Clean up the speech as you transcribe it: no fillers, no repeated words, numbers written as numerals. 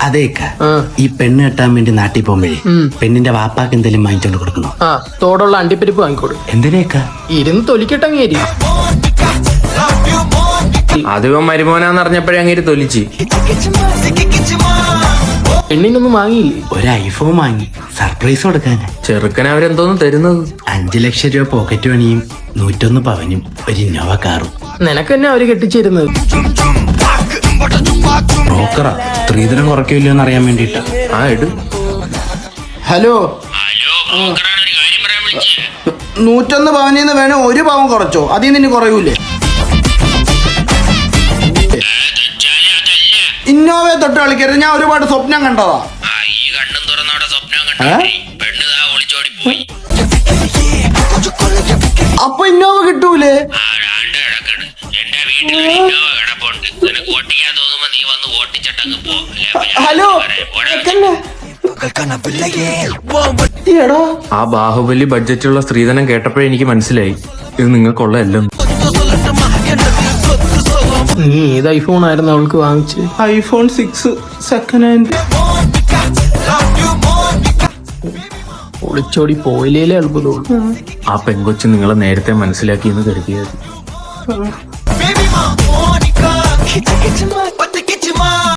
അതേക്ക ഈ പെണ്ണ് കെട്ടാൻ വേണ്ടി നാട്ടിൽ പോകുമ്പോഴേ പെണ്ണിന്റെ വാപ്പാക്ക് എന്തെങ്കിലും വാങ്ങിച്ചോണ്ട് കൊടുക്കണോ? തോടുള്ള അണ്ടിപ്പരിപ്പ് വാങ്ങിക്കോളൂ. എന്തിനേക്ക? ഇരുന്ന് തൊലിക്കട്ടങ്ങേരി. അധികം മരുമോനാന്ന് അറിഞ്ഞപ്പോഴേ അങ്ങേര് തൊലിച്ച്. പെണ്ണിനൊന്നും വാങ്ങിയില്ലേ? ഒരു ഐഫോൺ വാങ്ങി സർപ്രൈസ് കൊടുക്കാന്. ചെറുക്കൻ അവരെന്തോന്നും തരുന്നത്? 5 ലക്ഷം രൂപ പോക്കറ്റ് മണിയും 101 പവനും ഒരു ഇന്നോവ കാറും. നിനക്ക് തന്നെ അവര് കെട്ടിച്ചിരുന്നത്. ബ്രോക്കറാ, സ്ത്രീധനം കുറയ്ക്കില്ലോ എന്ന് അറിയാൻ വേണ്ടിട്ടാ. ഇട്. ഹലോ, 101 പവനിന്ന് വേണേ 1 പവൻ കുറച്ചോ, അതിൽ നിന്ന് കുറയൂലേ? ഇന്നോവയെ തൊട്ട് കളിക്കരുത്, ഞാൻ ഒരുപാട് സ്വപ്നം കണ്ടതാ. അപ്പൊ ഇന്നോവ കിട്ടൂലേ? ഹലോ, ആ ബാഹുബലി ബഡ്ജറ്റുള്ള സ്ത്രീധനം കേട്ടപ്പോഴേ എനിക്ക് മനസ്സിലായി ഇത് നിങ്ങൾക്കുള്ള എല്ലാം. നീ ഏത് ഐഫോൺ ആയിരുന്നു അവൾക്ക് വാങ്ങിച്ച്? iPhone 6 second hand. ഒളിച്ചോടി പോയില്ലേ അത്ഭുതമുള്ളൂ. ആ പെങ്കൊച്ച് നിങ്ങളെ നേരത്തെ മനസ്സിലാക്കിയെന്ന് കരുതിയത്.